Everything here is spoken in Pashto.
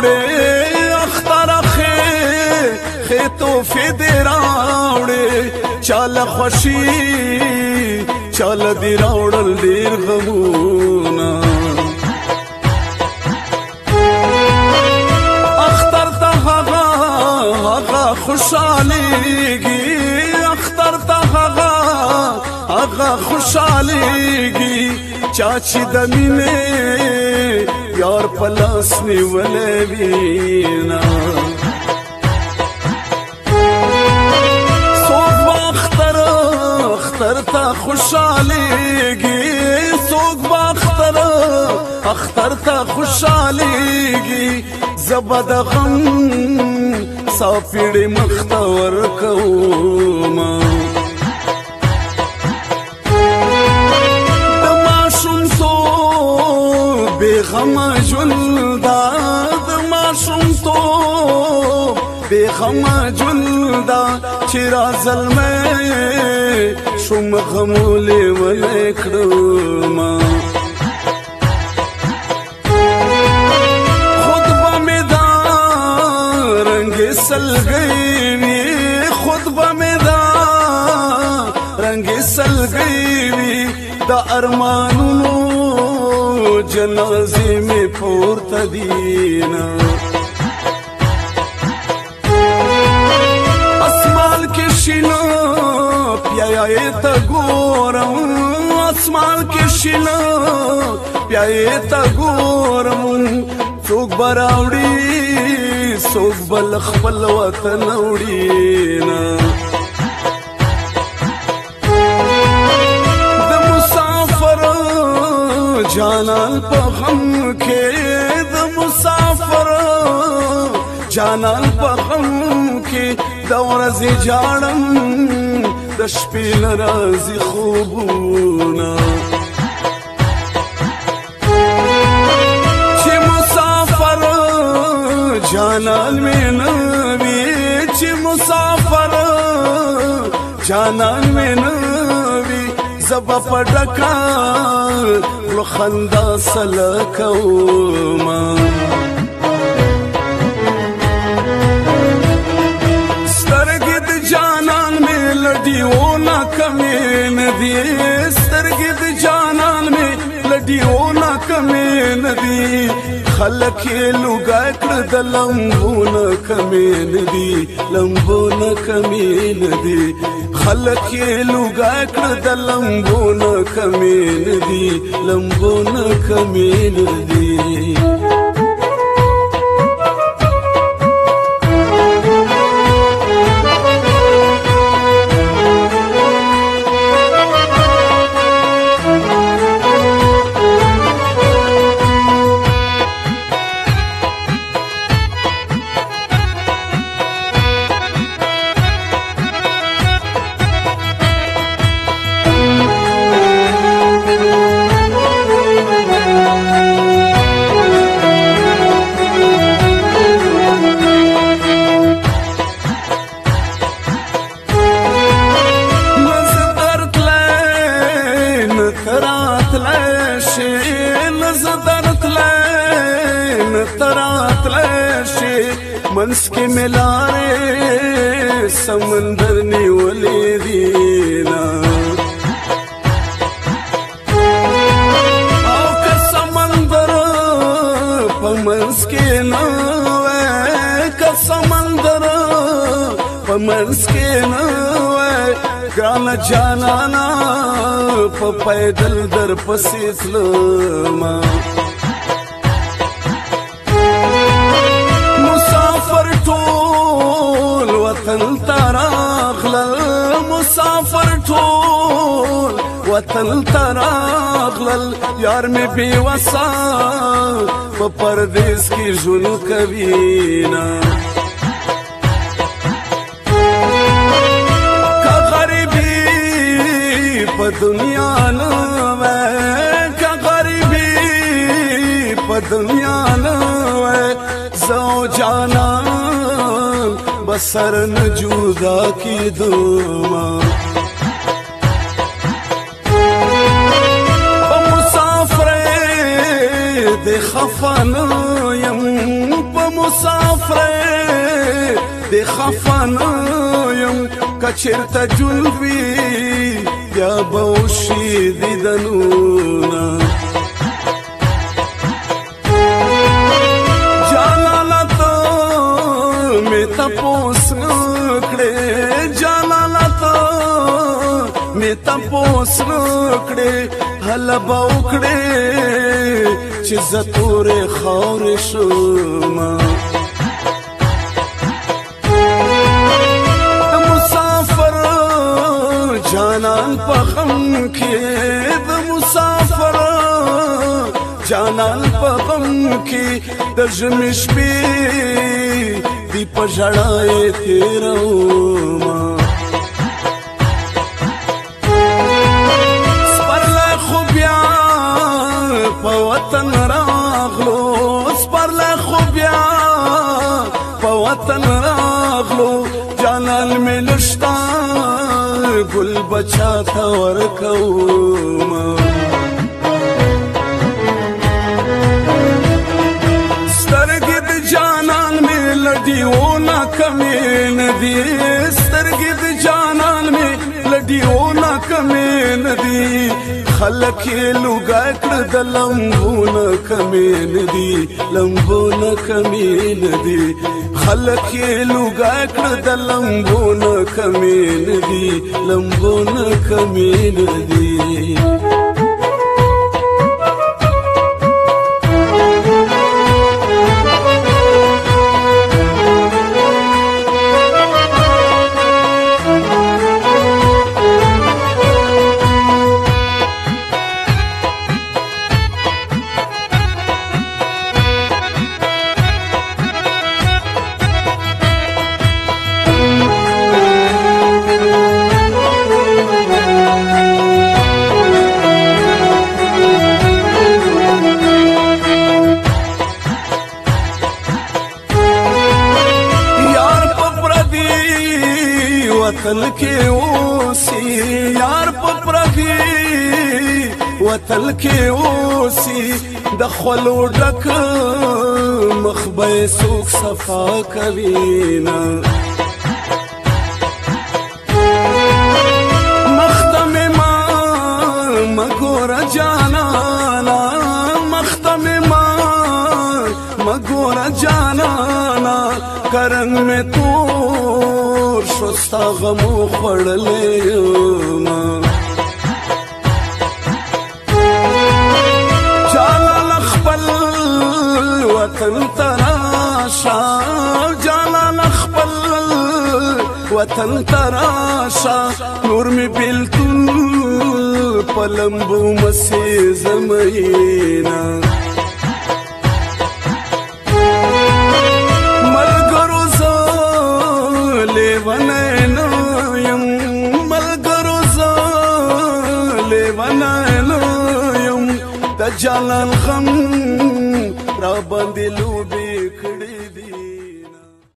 راوړې اختر خې توفې دې راوړې چاله خوشي چاله دې راوړل ډېر غمونه اختر ته هغه خوشحالېږي اختر ته هغه خوشحالېږي چا چې د مینې یار په لاس نیولی وینا څوک به اختر ته خوشحالېږي څوک به اختر ته خوشحالېږي زه به د غم ساپیړې مخ ته ورکومه غما جلدا د ماشومتوب بې غمه جلدا چې را زلمی شوم غمو لیولی کړما خود به مې دا رنګې سلګۍ وي خود به مې دا رنګې سلګۍ وي د ارمانونو جنازې مې پورته دینه اسمان کې شینه پیایې ته ګورم اسمان کې شینه پیایې ته ګورم څوک به راوړي څوک به له خپل وطن وړينه جانان په غم کې د مسافر جانان په غم کې د ورځې جاړم د شپې نه راځي خوبونه چې مسافر جانان مې نه وي چې مسافر جانان مې نه وي زبا پډکا لو خندا سلکوما سترګې د جانان مې لډیو نا کمې ندي سترګې د جانان مې لډیو نا کمې ندي خلک یې لوګا کړ د لمبو نه کمې ندي لمبو نه کمې ندي خلک یې لوګا کړ د لمبو نه کمې ندي لمبو نه کمې ندي منس کې ملاره سمندر نیولې دینا او که سمندر په منس کې نه وای که سمندر په منس کې نه وای ګران جانانا په پیدل در پسې تلما وطن تراغلل مسافر ټول وطن تراغلل یار می بی وسا په پردیس کې ژوند کوي نا کا غریبی په دنیا نه وای کا غریبی په دنیا نه وای زو جانا بسر न जुदा की दुमा मुसाफर दे खफा न यम مسافر د خفانه یم کچرته جلوي یا بوشي دیدنونه جلالت می تپوس کړې جلالت می تپوس کړې هله به وکړې چې زه تورې خاورې شوم د مسافر جانان په غم کې د مسافر جانان په غم کې د ژمي شپې دی په ژړا یې تېروم سپرلی خو بیا په وطن راغلو سپرلی خو بیا په وطن راغلو جانان مې نشته ګل بچا ته ورکوم سترګې د جانان مې لډیونه کمې نه دي سترګې د جانان مې لډیونه کمې نه دي خلک یې لوګی کړه د لمبونه کمې نه دي لمبونه کمې نه دي خلک یې لوګی کړه د لمبونه کمې نه دي لمبونه کمې نه دي وطن کې اوسي یار په پردي وطن کې اوسي د خولو ډک مخ به څوک صفا کوي نه مخ ته مې مه ګوره جانانا مخ ته مې مه ګوره جانانا کرن مې تور شو ستا غمو خوړلی یم جانانه خپل وطن ته راشه جانانه خپل وطن ته راشه نور مې بېلتون په لمبو مسې زمینه جانان غم را باندې